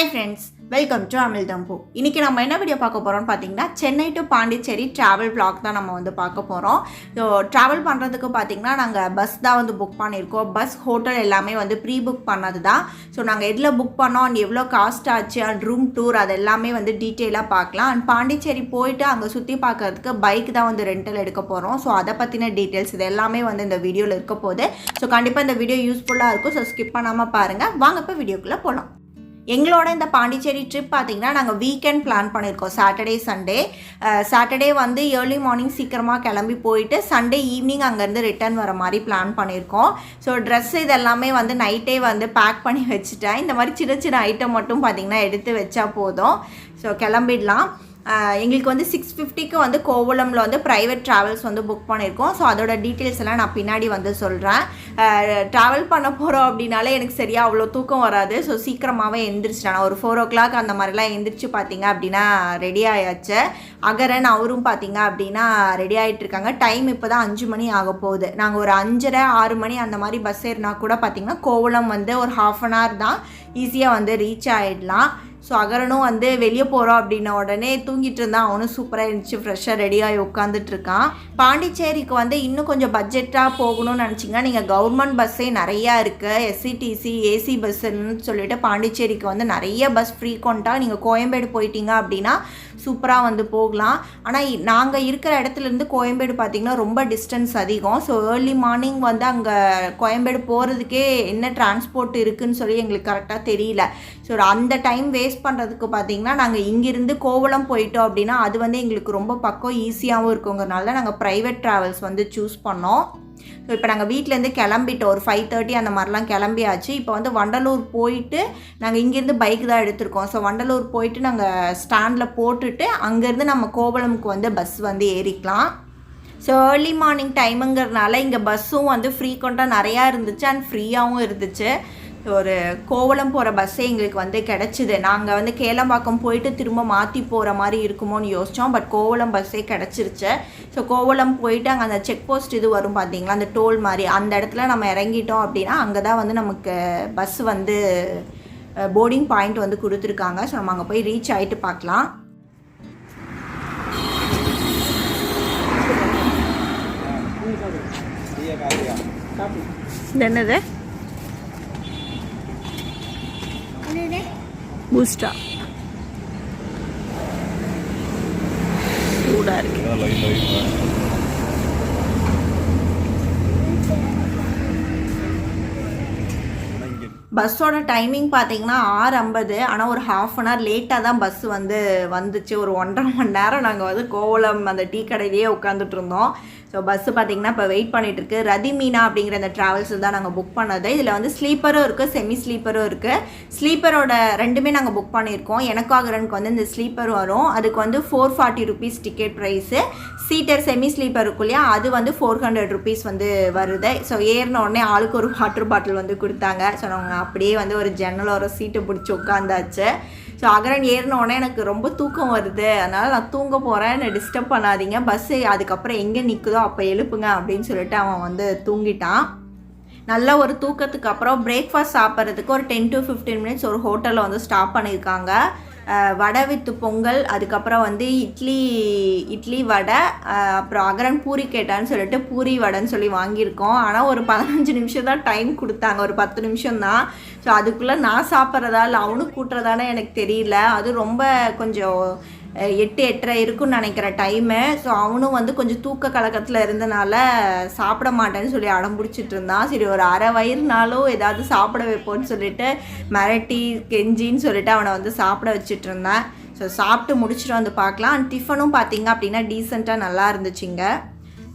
Hi friends, welcome to Amizhthampoo. இன்னைக்கு நம்ம என்ன வீடியோ பார்க்க போறோம்னு பாத்தீங்கன்னா Chennai to Pondicherry travel vlog தான் நம்ம வந்து பார்க்க போறோம். சோ travel பண்றதுக்கு பாத்தீங்கன்னா நாங்க பஸ் தான் வந்து புக் பண்ணிருக்கோம். பஸ் ஹோட்டல் எல்லாமே வந்து ப்ரீ புக் பண்ணதுதான். சோ நாங்க எதுல புக் பண்ணோம் and எவ்வளவு காஸ்ட் ஆச்சு and ரூம் டூர் அது எல்லாமே வந்து டீடைலா பார்க்கலாம். and பாண்டிச்சேரி போயிட்டு அங்க சுத்தி பார்க்கிறதுக்கு பைக் தான் வந்து ரெண்டல் எடுக்க போறோம். சோ அத பத்தின டீடைல்ஸ் இது எல்லாமே வந்து இந்த வீடியோல இருக்க போகுது. சோ கண்டிப்பா இந்த வீடியோ யூஸ்ஃபுல்லா இருக்கும். சோ ஸ்கிப் பண்ணாம பாருங்க. வாங்க இப்ப வீடியோக்குள்ள போலாம். எங்களோட இந்த பாண்டிச்சேரி ட்ரிப் பார்த்தீங்கன்னா நாங்கள் வீக்கெண்ட் பிளான் பண்ணியிருக்கோம். சாட்டர்டே வந்து ஏர்லி மார்னிங் சீக்கிரமாக கிளம்பி போயிட்டு சண்டே ஈவினிங் அங்கேருந்து ரிட்டர்ன் வர மாதிரி பிளான் பண்ணியிருக்கோம். ஸோ ட்ரெஸ் இதெல்லாமே வந்து நைட்டே வந்து பேக் பண்ணி வச்சுட்டேன். இந்த மாதிரி சின்ன சின்ன ஐட்டம் மட்டும் பார்த்திங்கன்னா எடுத்து வச்சா போதும். ஸோ கிளம்பிடலாம். எங்களுக்கு வந்து 650க்கு வந்து கோவளமில் வந்து ப்ரைவேட் ட்ராவல்ஸ் வந்து புக் பண்ணியிருக்கோம். ஸோ அதோட டீட்டெயில்ஸ் எல்லாம் நான் பின்னாடி வந்து சொல்கிறேன். ட்ராவல் பண்ண போகிறோம் அப்படின்னாலே எனக்கு சரியாக அவ்வளோ தூக்கம் வராது. ஸோ சீக்கிரமாகவே எழுந்திரிச்சிட்டேன். நான் ஒரு 4 o'clock அந்த மாதிரிலாம் எழுந்திரிச்சு பார்த்தீங்க அப்படின்னா ரெடி ஆயாச்சு. அகரன் அவரும் பார்த்தீங்க அப்படின்னா ரெடி ஆகிட்டு இருக்காங்க. டைம் இப்போ தான் 5 மணி ஆக போகுது. நாங்கள் ஒரு 5:30 6 மணி அந்த மாதிரி பஸ் ஏறினா கூட பார்த்திங்கன்னா கோவளம் வந்து ஒரு 1/2 an hour தான் ஈஸியாக வந்து ரீச் ஆகிடலாம். ஸோ அகரனும் வந்து வெளியே போகிறோம் அப்படின்ன உடனே தூங்கிட்டு இருந்தான். அவனும் சூப்பராக இருந்துச்சு, ஃப்ரெஷ்ஷாக ரெடியாகி உட்காந்துட்டு இருக்கான். பாண்டிச்சேரிக்கு வந்து இன்னும் கொஞ்சம் பட்ஜெட்டாக போகணும்னு நினச்சிங்கன்னா நீங்கள் கவர்மெண்ட் பஸ்ஸே நிறையா இருக்குது. எஸ்சிடிசி ஏசி பஸ்ஸுன்னு சொல்லிட்டு பாண்டிச்சேரிக்கு வந்து நிறைய பஸ் ஃப்ரீக்வெண்ட்டாக நீங்கள் கோயம்பேடு போயிட்டீங்க அப்படின்னா சூப்பராக வந்து போகலாம். ஆனால் நாங்கள் இருக்கிற இடத்துலேருந்து கோயம்பேடு பார்த்திங்கன்னா ரொம்ப டிஸ்டன்ஸ் அதிகம். ஸோ ஏர்லி மார்னிங் வந்து அங்கே கோயம்பேடு போகிறதுக்கே என்ன டிரான்ஸ்போர்ட் இருக்குதுன்னு சொல்லி எங்களுக்கு கரெக்டாக தெரியல. ஸோ அந்த டைம் வேஸ்ட் பண்ணுறதுக்கு பார்த்திங்கன்னா நாங்கள் இங்கேருந்து கோவளம் போயிட்டோம் அப்படின்னா அது வந்து எங்களுக்கு ரொம்ப பக்கம் ஈஸியாகவும் இருக்குங்கிறனால நாங்கள் ப்ரைவேட் ட்ராவல்ஸ் வந்து சூஸ் பண்ணோம். ஸோ இப்போ நாங்கள் வீட்டிலேருந்து கிளம்பிட்டோம். ஒரு 5:30 அந்த மாதிரிலாம் கிளம்பியாச்சு. இப்போ வந்து வண்டலூர் போயிட்டு நாங்கள் இங்கேருந்து பைக் தான் எடுத்திருக்கோம். ஸோ வண்டலூர் போயிட்டு நாங்கள் ஸ்டாண்டில் போட்டுட்டு அங்கேருந்து நம்ம கோவளமுக்கு வந்து பஸ் வந்து ஏறிக்கலாம். ஸோ ஏர்லி மார்னிங் டைமுங்கிறதுனால இங்கே பஸ்ஸும் வந்து ஃப்ரீக்வெண்ட்டாக நிறையா இருந்துச்சு அண்ட் ஃப்ரீயாகவும் இருந்துச்சு. ஒரு கோவளம் போகிற பஸ்ஸே எங்களுக்கு வந்து கிடச்சிது. நாங்கள் வந்து கேளம்பாக்கம் போயிட்டு திரும்ப மாற்றி போகிற மாதிரி இருக்குமோன்னு யோசித்தோம். பட் கோவளம் பஸ்ஸே கிடச்சிருச்சு. ஸோ கோவளம் போயிட்டு அங்கே அந்த செக் போஸ்ட் இது வரும் பார்த்தீங்களா, அந்த டோல் மாதிரி அந்த இடத்துல நம்ம இறங்கிட்டோம் அப்படின்னா அங்கே தான் வந்து நமக்கு பஸ் வந்து போர்டிங் பாயிண்ட் வந்து கொடுத்துருக்காங்க. ஸோ நம்ம அங்கே போய் ரீச் ஆகிட்டு பார்க்கலாம். என்னது பூஸ்டா சூடாக இருக்கு. பஸ்ஸோட டைமிங் பார்த்தீங்கன்னா 6:50. ஆனால் ஒரு 1/2 an hour லேட்டாக தான் பஸ் வந்து வந்துச்சு. ஒரு 1.5 மணி நேரம் நாங்கள் வந்து கோவளம் அந்த டீ கடையிலேயே உட்காந்துட்டு இருந்தோம். ஸோ பஸ்ஸு பார்த்திங்கன்னா இப்போ வெயிட் பண்ணிகிட்ருக்கு. ரதிமீனா அப்படிங்கிற அந்த ட்ராவல்ஸில் தான் நாங்கள் புக் பண்ணது. இதில் வந்து ஸ்லீப்பரும் இருக்குது, செமி ஸ்லீப்பரும் இருக்குது. ஸ்லீப்பரோட ரெண்டுமே நாங்கள் புக் பண்ணியிருக்கோம். எனக்காகரனுக்கு வந்து இந்த ஸ்லீப்பர் வரும். அதுக்கு வந்து 440 rupees ticket price. Seater semi sleeper இருக்கும் இல்லையா, அது வந்து 400 rupees வந்து வருது. ஸோ ஏறின உடனே ஆளுக்கு ஒரு வாட்டர் பாட்டில் வந்து கொடுத்தாங்க. ஸோ நாங்கள் அப்படியே வந்து ஒரு ஜன்னலோர சீட்டை பிடிச்சி உட்காந்தாச்சு. ஸோ அகரன் ஏறினோடனே எனக்கு ரொம்ப தூக்கம் வருது, அதனால் நான் தூங்க போகிறேன், என்னை டிஸ்டர்ப் பண்ணாதீங்க, பஸ்ஸு அதுக்கப்புறம் எங்கே நிற்குதோ அப்போ எழுப்புங்க அப்படின்னு சொல்லிட்டு அவன் வந்து தூங்கிட்டான். நல்ல ஒரு தூக்கத்துக்கு அப்புறம் பிரேக்ஃபாஸ்ட் சாப்பிட்றதுக்கு ஒரு 10 to 15 minutes ஒரு ஹோட்டலில் வந்து ஸ்டாப் பண்ணியிருக்காங்க. வடை வித் பொங்கல், அதுக்கப்புறம் வந்து இட்லி வடை, அப்புறம் அகரன் பூரி கேட்டான்னு சொல்லிட்டு பூரி வடைன்னு சொல்லி வாங்கியிருக்கோம். ஆனால் ஒரு 15 நிமிஷம் தான் டைம் கொடுத்தாங்க, ஒரு 10 நிமிஷம் தான். ஸோ அதுக்குள்ளே நான் சாப்பிட்றதா இல்லை அவனுக்கு கூட்டுறதானே எனக்கு தெரியல. அது ரொம்ப கொஞ்சம் 8-8:30 இருக்குன்னு நினைக்கிற டைமு. ஸோ அவனும் வந்து கொஞ்சம் தூக்க கலக்கத்தில் இருந்தனால சாப்பிட மாட்டேன்னு சொல்லி அடம் பிடிச்சிட்டு இருந்தான். சரி ஒரு அரை வயிறுனாலும் ஏதாவது சாப்பிட வைப்போன்னு சொல்லிட்டு மிரட்டி கெஞ்சின்னு சொல்லிட்டு அவனை வந்து சாப்பிட வச்சுட்டு இருந்தேன். ஸோ சாப்பிட்டு முடிச்சுட்டு வந்து பார்க்கலாம். டிஃபனும் பார்த்திங்க அப்படின்னா டீசெண்டாக நல்லா இருந்துச்சுங்க.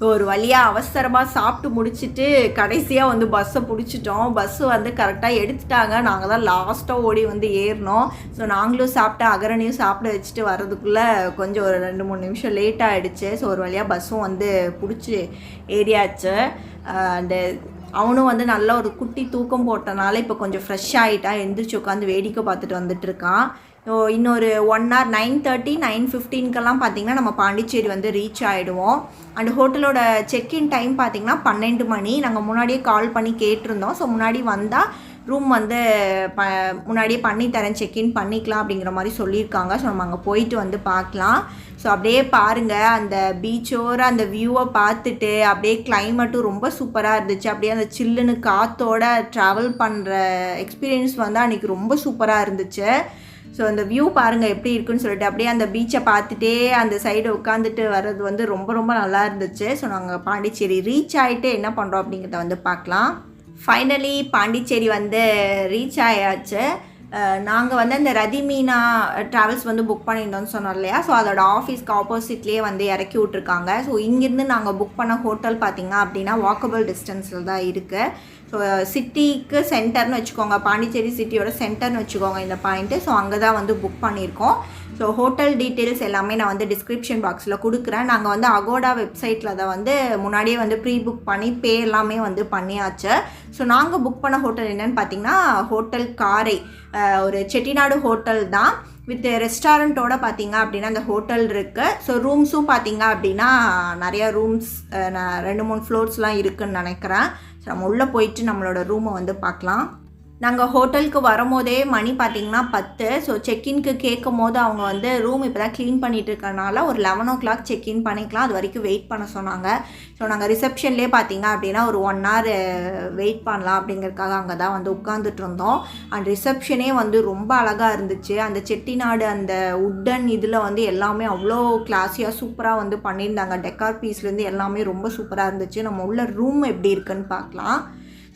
ஒரு வழியாக அவசரமாக சாப்பிட்டு முடிச்சுட்டு கடைசியாக வந்து பஸ்ஸை பிடிச்சிட்டோம். பஸ்ஸு வந்து கரெக்டாக எடுத்துட்டாங்க. நாங்கள் தான் லாஸ்ட்டாக ஓடி வந்து ஏறினோம். ஸோ நாங்களும் சாப்பிட்டு அகரனையும் சாப்பிட வச்சுட்டு வர்றதுக்குள்ளே கொஞ்சம் ஒரு 2-3 நிமிஷம் லேட்டாக ஆகிடுச்சு. ஸோ ஒரு வழியாக பஸ்ஸும் வந்து பிடிச்சி ஏறியாச்சு. அந்த அவனும் வந்து நல்ல ஒரு குட்டி தூக்கம் போட்டனால இப்போ கொஞ்சம் ஃப்ரெஷ் ஆகிட்டான். எந்திரிச்சு உட்காந்து வேடிக்கை பார்த்துட்டு வந்துட்டுருக்கான். இன்னொரு 1 hour 9:30 9:15 பார்த்திங்கன்னா நம்ம பாண்டிச்சேரி வந்து ரீச் ஆகிடுவோம். அண்ட் ஹோட்டலோட செக்இன் டைம் பார்த்திங்கன்னா 12 மணி. நாங்கள் முன்னாடியே கால் பண்ணி கேட்டிருந்தோம். ஸோ முன்னாடி வந்தால் ரூம் வந்து முன்னாடியே பண்ணி தரேன், செக்இன் பண்ணிக்கலாம் அப்படிங்கிற மாதிரி சொல்லியிருக்காங்க. ஸோ நம்ம அங்கே போயிட்டு வந்து பார்க்கலாம். ஸோ அப்படியே பாருங்கள், அந்த பீச்சோர அந்த வியூவை பார்த்துட்டு அப்படியே கிளைமேட்டும் ரொம்ப சூப்பராக இருந்துச்சு. அப்படியே அந்த சில்லுன்னு காற்றோட ட்ராவல் பண்ணுற எக்ஸ்பீரியன்ஸ் வந்து அன்றைக்கி ரொம்ப சூப்பராக இருந்துச்சு. ஸோ அந்த வியூ பாருங்கள் எப்படி இருக்குன்னு சொல்லிட்டு அப்படியே அந்த பீச்சை பார்த்துட்டே அந்த சைடு உட்காந்துட்டு வர்றது வந்து ரொம்ப ரொம்ப நல்லா இருந்துச்சு. ஸோ நாங்கள் பாண்டிச்சேரி ரீச் ஆகிட்டு என்ன பண்ணுறோம் அப்படிங்கிறத வந்து பார்க்கலாம். ஃபைனலி பாண்டிச்சேரி வந்து ரீச் ஆயாச்சு. நாங்கள் வந்து அந்த ரதிமீனா ட்ராவல்ஸ் வந்து புக் பண்ணியிருந்தோம்னு சொன்னோம் இல்லையா, ஸோ அதோட ஆஃபீஸ்க்கு ஆப்போசிட்லேயே வந்து இறக்கி விட்ருக்காங்க. ஸோ இங்கேருந்து நாங்கள் புக் பண்ண ஹோட்டல் பார்த்திங்க அப்படின்னா வாக்கபிள் டிஸ்டன்ஸில் தான் இருக்குது. ஸோ சிட்டிக்கு சென்டர்னு வச்சுக்கோங்க, பாண்டிச்சேரி சிட்டியோட சென்டர்னு வச்சுக்கோங்க இந்த பாயிண்ட்டு. ஸோ அங்கே தான் வந்து புக் பண்ணியிருக்கோம். ஸோ ஹோட்டல் டீட்டெயில்ஸ் எல்லாமே நான் வந்து டிஸ்கிரிப்ஷன் பாக்ஸில் கொடுக்குறேன். நாங்கள் வந்து அகோடா வெப்சைட்டில் தான் வந்து முன்னாடியே வந்து ப்ரீ புக் பண்ணி பே எல்லாமே வந்து பண்ணியாச்சு. ஸோ நாங்கள் புக் பண்ண ஹோட்டல் என்னென்னு பார்த்தீங்கன்னா ஹோட்டல் காரை, ஒரு செட்டிநாடு ஹோட்டல் தான். வித் ரெஸ்டாரண்ட்டோட பார்த்தீங்க அப்படின்னா அந்த ஹோட்டல் இருக்குது. ஸோ ரூம்ஸும் பார்த்தீங்க அப்படின்னா நிறையா ரூம்ஸ் 2-3 ஃப்ளோர்ஸ்லாம் இருக்குதுன்னு நினைக்கிறேன். ஸோ நம்ம உள்ளே போயிட்டு நம்மளோட ரூமை வந்து பார்க்கலாம். நாங்கள் ஹோட்டலுக்கு வரும்போதே மணி பார்த்திங்கன்னா 10. ஸோ செக்இன்க்கு கேட்கும் போது அவங்க வந்து ரூம் இப்போ தான் க்ளீன் பண்ணிகிட்டு இருக்கனால ஒரு 11 o'clock செக்இன் பண்ணிக்கலாம், அது வரைக்கும் வெயிட் பண்ண சொன்னாங்க. ஸோ நாங்கள் ரிசப்ஷன்லேயே பார்த்திங்க அப்படின்னா ஒரு 1 hour வெயிட் பண்ணலாம் அப்படிங்கிறதுக்காக அங்கே தான் வந்து உட்காந்துட்டு இருந்தோம். அண்ட் ரிசப்ஷனே வந்து ரொம்ப அழகாக இருந்துச்சு. அந்த செட்டிநாடு அந்த உட்டன் இதில் வந்து எல்லாமே அவ்வளோ கிளாஸியாக சூப்பராக வந்து பண்ணியிருந்தாங்க. டெக்கார் பீஸ்லேருந்து எல்லாமே ரொம்ப சூப்பராக இருந்துச்சு. நம்ம உள்ள ரூம் எப்படி இருக்குன்னு பார்க்கலாம்.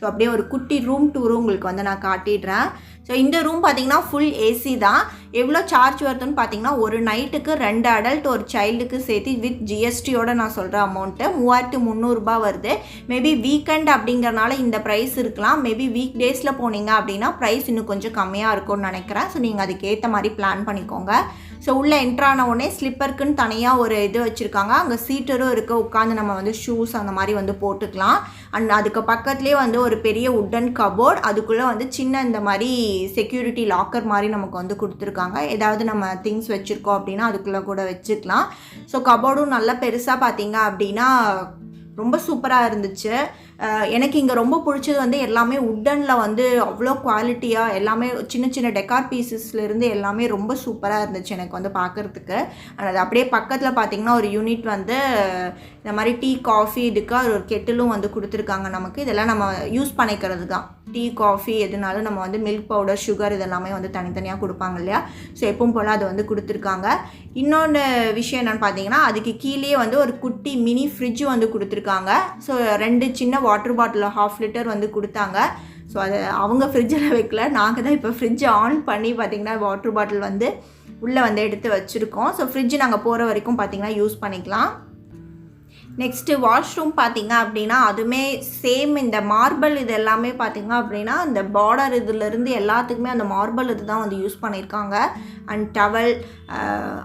ஸோ அப்படியே ஒரு குட்டி ரூம் டூரும் உங்களுக்கு வந்து நான் காட்டிடுறேன். ஸோ இந்த ரூம் பார்த்திங்கன்னா ஃபுல் ஏசி தான். எவ்வளோ சார்ஜ் வருதுன்னு பார்த்தீங்கன்னா ஒரு நைட்டுக்கு 2 adult ஒரு சைல்டுக்கு சேர்த்து வித் ஜிஎஸ்டியோட நான் சொல்கிற அமௌண்ட்டு 3300 வருது. மேபி வீக்கெண்ட் அப்படிங்கிறனால இந்த ப்ரைஸ் இருக்கலாம். மேபி வீக் டேஸில் போனீங்க அப்படின்னா ப்ரைஸ் இன்னும் கொஞ்சம் கம்மியாக இருக்கும்னு நினைக்கிறேன். ஸோ நீங்கள் அதுக்கேற்ற மாதிரி பிளான் பண்ணிக்கோங்க. ஸோ உள்ளே என்ட்ரான உடனே ஸ்லிப்பருக்குன்னு தனியாக ஒரு இது வச்சுருக்காங்க. அங்கே சீட்டரும் இருக்குது, உட்காந்து நம்ம வந்து ஷூஸ் அந்த மாதிரி வந்து போட்டுக்கலாம். அண்ட் அதுக்கு பக்கத்துலேயே வந்து ஒரு பெரிய உட்டன் கபோர்ட், அதுக்குள்ளே வந்து சின்ன இந்த மாதிரி செக்யூரிட்டி லாக்கர் மாதிரி நமக்கு வந்து கொடுத்துருக்காங்க. ஏதாவது நம்ம திங்ஸ் வச்சுருக்கோம் அப்படின்னா அதுக்குள்ளே கூட வச்சுக்கலாம். ஸோ கபோர்டும் நல்லா பெருசாக பார்த்தீங்க அப்படின்னா ரொம்ப சூப்பராக இருந்துச்சு. எனக்கு இங்கே ரொம்ப பிடிச்சது வந்து எல்லாமே உட்டனில் வந்து அவ்வளோ குவாலிட்டியாக எல்லாமே சின்ன சின்ன டெக்கார் பீசஸ்லேருந்து எல்லாமே ரொம்ப சூப்பராக இருந்துச்சு எனக்கு வந்து பார்க்குறதுக்கு. அது அப்படியே பக்கத்தில் பார்த்திங்கன்னா ஒரு யூனிட் வந்து இந்த மாதிரி டீ காஃபி இதுக்கு ஒரு கெட்டிலும் வந்து கொடுத்துருக்காங்க நமக்கு. இதெல்லாம் நம்ம யூஸ் பண்ணிக்கிறது தான். டீ காஃபி எதுனாலும் நம்ம வந்து மில்க் பவுடர் சுகர் இதெல்லாமே வந்து தனித்தனியாக கொடுப்பாங்க இல்லையா. ஸோ எப்பவும் போல் அது வந்து கொடுத்துருக்காங்க. இன்னொன்று விஷயம் என்னென்னு பார்த்தீங்கன்னா அதுக்கு கீழே வந்து ஒரு குட்டி மினி ஃப்ரிட்ஜ் வந்து கொடுத்துருக்காங்க. ஸோ 2 சின்ன வாட்டர் பாட்டில் 1/2 liter வந்து கொடுத்தாங்க. ஸோ அது அவங்க ஃப்ரிட்ஜில் வைக்கல, நாங்கள் தான் இப்போ ஃப்ரிட்ஜை ஆன் பண்ணி பார்த்திங்கன்னா வாட்டர் பாட்டில் வந்து உள்ளே வந்து எடுத்து வச்சுருக்கோம். ஸோ ஃப்ரிட்ஜ் நாங்கள் போகிற வரைக்கும் பார்த்திங்கன்னா யூஸ் பண்ணிக்கலாம். நெக்ஸ்ட்டு வாஷ்ரூம் பார்த்திங்க அப்படின்னா அதுவுமே சேம் இந்த மார்பிள் இது எல்லாமே பார்த்திங்க அப்படின்னா இந்த பார்டர் இதிலேருந்து எல்லாத்துக்குமே அந்த மார்பிள் இது தான் வந்து யூஸ் பண்ணியிருக்காங்க. அண்ட் டவல்,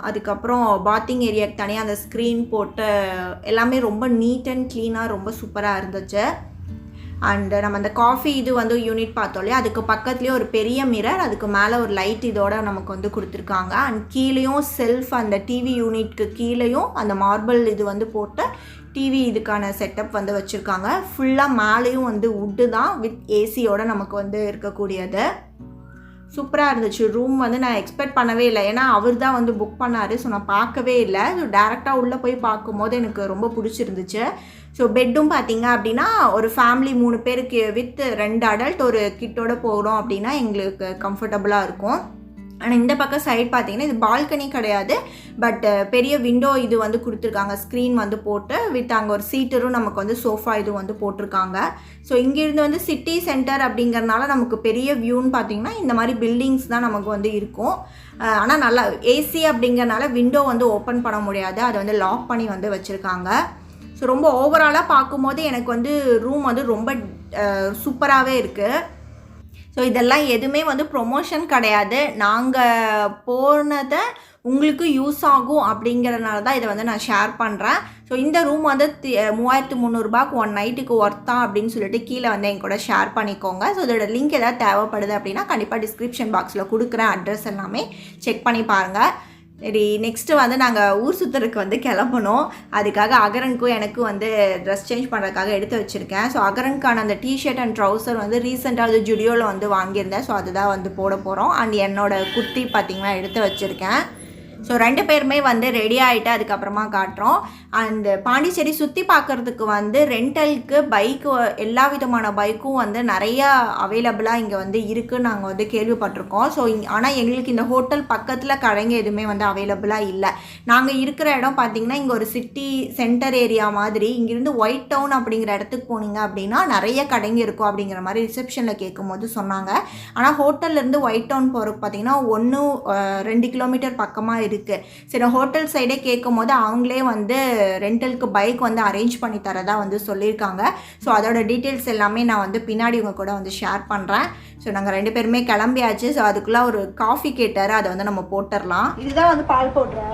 அதுக்கப்புறம் பாத்திங் ஏரியாவுக்கு தனியாக அந்த ஸ்க்ரீன் போட்டு எல்லாமே ரொம்ப நீட் அண்ட் க்ளீனாக ரொம்ப சூப்பராக இருந்துச்சு. அண்டு நம்ம அந்த காஃபி இது வந்து யூனிட் பார்த்தோம் இல்லையா, அதுக்கு பக்கத்துலேயே ஒரு பெரிய மிரர், அதுக்கு மேலே ஒரு லைட் இதோட நமக்கு வந்து கொடுத்துருக்காங்க. அண்ட் கீழேயும் செல்ஃப் அந்த டிவி யூனிட்க்கு கீழேயும் அந்த மார்பிள் இது வந்து போட்டு டிவி இதுக்கான செட்டப் வந்து வச்சுருக்காங்க. ஃபுல்லாக மேலேயும் வந்து உட்டு தான் வித் ஏசியோட நமக்கு வந்து இருக்கக்கூடியது. சூப்பராக இருந்துச்சு. ரூம் வந்து நான் எக்ஸ்பெக்ட் பண்ணவே இல்லை, ஏன்னா அவர் தான் வந்து புக் பண்ணார். ஸோ நான் பார்க்கவே இல்லை. ஸோ டேரெக்டாக உள்ளே போய் பார்க்கும்போது எனக்கு ரொம்ப பிடிச்சிருந்துச்சு. ஸோ பெட்டும் பார்த்தீங்க அப்படின்னா ஒரு ஃபேமிலி 3 பேருக்கு வித் 2 adult ஒரு கிட்டோட போகிறோம் அப்படின்னா எங்களுக்கு கம்ஃபர்டபுளாக இருக்கும். ஆனால் இந்த பக்கம் சைட் பார்த்தீங்கன்னா இது பால்கனி கிடையாது, பட் பெரிய விண்டோ இது வந்து கொடுத்துருக்காங்க. ஸ்க்ரீன் வந்து போட்டு வித் அங்கே ஒரு சீட்டரும் நமக்கு வந்து சோஃபா இது வந்து போட்டிருக்காங்க. ஸோ இங்கேருந்து வந்து சிட்டி சென்டர் அப்படிங்கிறனால நமக்கு பெரிய வியூன்னு பார்த்தீங்கன்னா இந்த மாதிரி பில்டிங்ஸ் தான் நமக்கு வந்து இருக்கும். ஆனால் நல்லா ஏசி அப்படிங்கிறனால விண்டோ வந்து ஓப்பன் பண்ண முடியாது, அதை வந்து லாக் பண்ணி வந்து வச்சுருக்காங்க. ஸோ ரொம்ப ஓவராலாக பார்க்கும்போது எனக்கு வந்து ரூம் வந்து ரொம்ப சூப்பராகவே இருக்குது. ஸோ இதெல்லாம் எதுவுமே வந்து ப்ரொமோஷன் கிடையாது, நாங்கள் போனதை உங்களுக்கு யூஸ் ஆகும் அப்படிங்கிறனால தான் இதை வந்து நான் ஷேர் பண்ணுறேன். ஸோ இந்த ரூம் வந்து 3300 1 நைட்டுக்கு ஒர்த்தா அப்படின்னு சொல்லிட்டு கீழே வந்து என் கூட ஷேர் பண்ணிக்கோங்க. ஸோ இதோட லிங்க் எதாவது தேவைப்படுது அப்படின்னா கண்டிப்பாக டிஸ்கிரிப்ஷன் பாக்ஸில் கொடுக்குறேன், அட்ரஸ் எல்லாமே செக் பண்ணி பாருங்கள். சரி, நெக்ஸ்ட்டு வந்து நாங்கள் ஊர் சுற்றுறதுக்கு வந்து கிளம்பணும். அதுக்காக அகரனுக்கும் எனக்கும் வந்து ட்ரெஸ் சேஞ்ச் பண்ணுறதுக்காக எடுத்து வச்சுருக்கேன். ஸோ அகரனுக்கான அந்த டிஷர்ட் அண்ட் ட்ரௌசர் வந்து ரீசெண்டாக அது ஜுடியோவில் வந்து வாங்கியிருந்தேன். ஸோ அதுதான் வந்து போட போகிறோம். அண்ட் என்னோடய குர்த்தி பார்த்திங்கன்னா எடுத்து வச்சுருக்கேன். ஸோ 2 பேருமே வந்து ரெடி ஆகிட்டு அதுக்கப்புறமா காட்டுறோம். அண்டு பாண்டிச்சேரி சுற்றி பார்க்குறதுக்கு வந்து ரெண்டலுக்கு பைக்கு எல்லா விதமான பைக்கும் வந்து நிறையா அவைலபிளாக இங்கே வந்து இருக்குதுன்னு நாங்கள் வந்து கேள்விப்பட்டிருக்கோம். ஸோ ஆனால் எங்களுக்கு இந்த ஹோட்டல் பக்கத்தில் கடைங்க எதுவுமே வந்து அவைலபிளாக இல்லை. நாங்கள் இருக்கிற இடம் பார்த்திங்கன்னா இங்கே ஒரு சிட்டி சென்டர் ஏரியா மாதிரி. இங்கேருந்து ஒயிட் டவுன் அப்படிங்கிற இடத்துக்கு போனீங்க அப்படின்னா நிறைய கடைங்க இருக்கும் அப்படிங்கிற மாதிரி ரிசப்ஷனில் கேட்கும்போது சொன்னாங்க. ஆனால் ஹோட்டல்லேருந்து ஒயிட் டவுன் போகிறதுக்கு பார்த்திங்கன்னா 1-2 கிலோமீட்டர் பக்கமாக இருக்குது. சரி, ஹோட்டல் சைடே கேட்கும் போது அவங்களே வந்து ரெண்டலுக்கு பைக் வந்து அரேஞ்ச் பண்ணி தரதா வந்து சொல்லியிருக்காங்க. ஸோ அதோட டீட்டெயில்ஸ் எல்லாமே நான் வந்து பின்னாடி உங்கள் கூட வந்து ஷேர் பண்ணுறேன். ஸோ நாங்கள் 2 பேருமே கிளம்பியாச்சு. ஸோ அதுக்குள்ளே ஒரு காஃபி கேட்டார், அதை வந்து நம்ம போட்டுடலாம். இதுதான் வந்து பால் பவுட்ரா?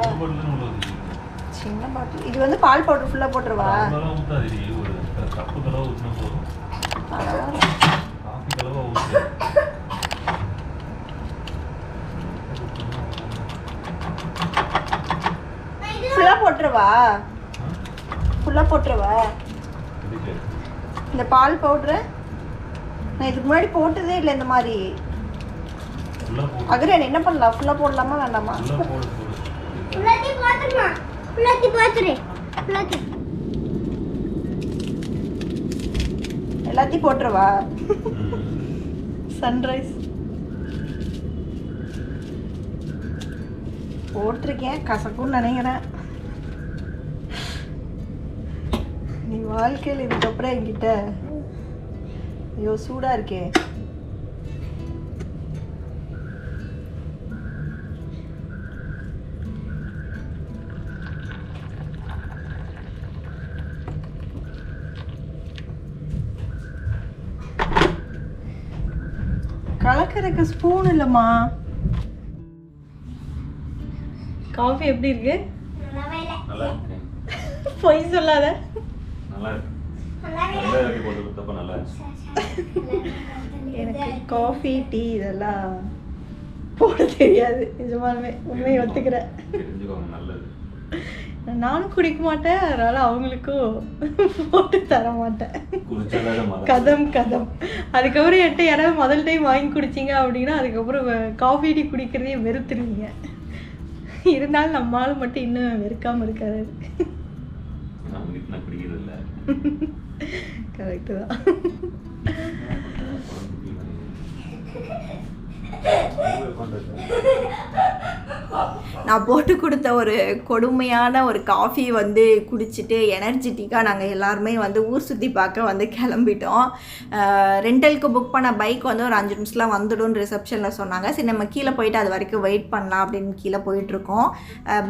சின்ன பாட்டில். இது வந்து பால் பவுட்ரு ஃபுல்லாக போட்டுருவா? ஃபுல்லாக போட்டுருவா? ஃபுல்லாக போட்டுருவா இந்த பால் பவுட்ரு? நான் இதுக்கு முன்னாடி போட்டதே இல்லை இந்த மாதிரி. அகரன் என்ன பண்ணலாம்? ஃபுல்லாக போடலாமா வேண்டாமா? எல்லாத்தையும் போட்டுருவா? சன்ரைஸ் போட்டிருக்கேன், கசக்குன்னு நினைக்கிறேன். நீ வாழ்க்கையில் இதுக்கப்புறம் என்கிட்ட ஐயோ சூடாக இருக்கே. கலக்கறக்கு ஸ்பூன் இல்லைம்மா. காஃபி எப்படி இருக்கு? பொய் சொல்லாத. எனக்கு காஃபி டீ இதெல்லாம் போட தெரியாது. நிஜமாலுமே உண்மையை ஒத்துக்கிறேன். நானும் குடிக்க மாட்டேன், அதனால அவங்களுக்கும் போட்டு தர மாட்டேன். கதம் கதம். அதுக்கப்புறம் என்கிட்ட யாராவது முதல் டைம் வாங்கி குடிச்சிங்க அப்படின்னா அதுக்கப்புறம் காஃபி டீ குடிக்கிறதே வெறுத்துருவீங்க. இருந்தாலும் நம்மளால மட்டும் இன்னும் வெறுக்காம இருக்காது. கரெக்டு தான். நான் போட்டு கொடுத்த ஒரு கொடுமையான ஒரு காஃபி வந்து குடிச்சிட்டு எனர்ஜெட்டிக்காக நாங்கள் எல்லாருமே வந்து ஊர் சுற்றி பார்க்க வந்து கிளம்பிட்டோம். ரெண்டலுக்கு புக் பண்ண பைக் வந்து ஒரு 5 நிமிஷத்தில் வந்துடும் ரிசப்ஷனில் சொன்னாங்க. சரி, நம்ம கீழே போயிட்டு அது வரைக்கும் வெயிட் பண்ணலாம் அப்படின்னு கீழே போயிட்டுருக்கோம்.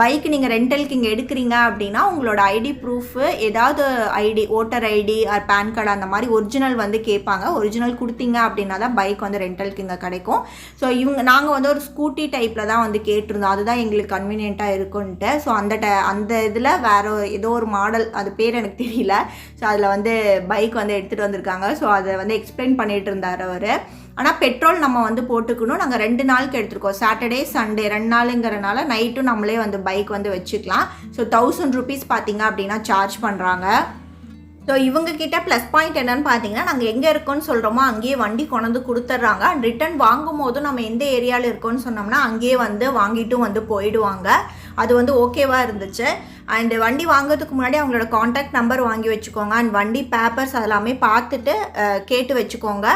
பைக் நீங்கள் ரெண்டலுக்கு இங்கே எடுக்கிறீங்க அப்படின்னா உங்களோட ஐடி ப்ரூஃபு, ஏதாவது ID, voter ID or pan card அந்த மாதிரி ஒரிஜினல் வந்து கேட்பாங்க. ஒரிஜினல் கொடுத்தீங்க அப்படின்னா தான் பைக் வந்து ரெண்டலுக்கு இங்கே கிடைக்கும். ஸோ நாங்கள் வந்து ஒரு ஸ்கூட்டி டைப்பில் தான் வந்து கேட்டிருந்தோம். அதுதான் எங்களுக்கு கன்வீனியண்ட்டாக இருக்குன்ட்டு. ஸோ அந்த இதில் வேறு ஏதோ ஒரு மாடல், அது பேர் எனக்கு தெரியல. ஸோ அதில் வந்து பைக் வந்து எடுத்துகிட்டு வந்திருக்காங்க. ஸோ அதை வந்து எக்ஸ்பிளைன் பண்ணிகிட்டு இருந்தார் அவர். ஆனால் பெட்ரோல் நம்ம வந்து போட்டுக்கணும். நாங்கள் 2 நாளுக்கு எடுத்துருக்கோம், சாட்டர்டே சண்டே 2 நாளுங்கிறனால நைட்டும் நம்மளே வந்து பைக் வந்து வச்சுக்கலாம். ஸோ 1000 rupees பார்த்தீங்க அப்படின்னா சார்ஜ் பண்ணுறாங்க. ஸோ இவங்கக்கிட்ட ப்ளஸ் பாயிண்ட் என்னென்னு பார்த்தீங்கன்னா, நாங்கள் எங்கே இருக்கோன்னு சொல்கிறோமோ அங்கேயே வண்டி கொண்டு கொடுத்துட்றாங்க. அண்ட் ரிட்டன் வாங்கும் போதும் நம்ம எந்த ஏரியாவில் இருக்கோன்னு சொன்னோம்னா அங்கேயே வந்து வாங்கிட்டும் வந்து போயிடுவாங்க. அது வந்து ஓகேவாக இருந்துச்சு. அண்டு வண்டி வாங்கிறதுக்கு முன்னாடி அவங்களோட காண்டாக்ட் நம்பர் வாங்கி வச்சுக்கோங்க. அண்ட் வண்டி பேப்பர்ஸ் அதெல்லாமே பார்த்துட்டு கேட்டு வச்சுக்கோங்க.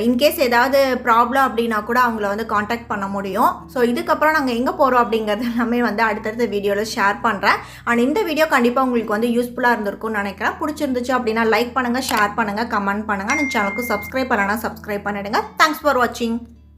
இன்கேஸ் ஏதாவது ப்ராப்ளம் அப்படின்னா கூட அவங்கள வந்து காண்டாக்ட் பண்ண முடியும். ஸோ இதுக்கப்புறம் நாங்கள் எங்கே போகிறோம் அப்படிங்கிறது எல்லாமே வந்து அடுத்தடுத்த வீடியோவில் ஷேர் பண்ணுறேன். அண்ட் இந்த வீடியோ கண்டிப்பாக உங்களுக்கு வந்து யூஸ்ஃபுல்லாக இருந்திருக்கும்னு நினைக்கிறேன். பிடிச்சிருந்துச்சு அப்படின்னா லைக் பண்ணுங்கள், ஷேர் பண்ணுங்கள், கமெண்ட் பண்ணுங்கள். அந்த சேனலுக்கு சப்ஸ்கிரைப் பண்ணலன்னா சப்ஸ்கிரைப் பண்ணிவிடுங்க. தேங்க்ஸ் ஃபார் வாட்சிங்.